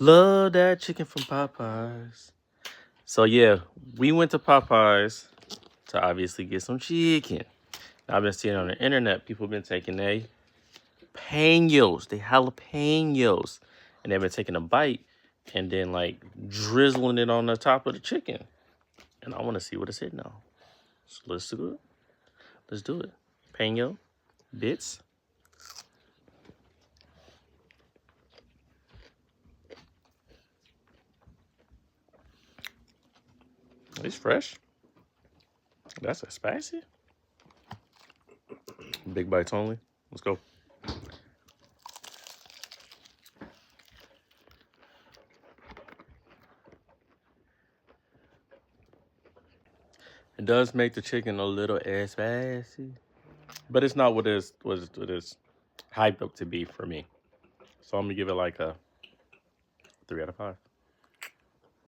Love that chicken from Popeyes. So yeah, we went to Popeyes to obviously get some chicken. I've been seeing on the internet, people have been taking they jalapenos, and they've been taking a bite and then like drizzling it on the top of the chicken. And I want to see what it's hitting on. So let's do it. Let's do it. Peno bits. It's fresh. That's a spicy. Big bites only. Let's go. It does make the chicken a little spicy, but it's not what it's hyped up to be for me. So I'm gonna give it like a 3 out of 5.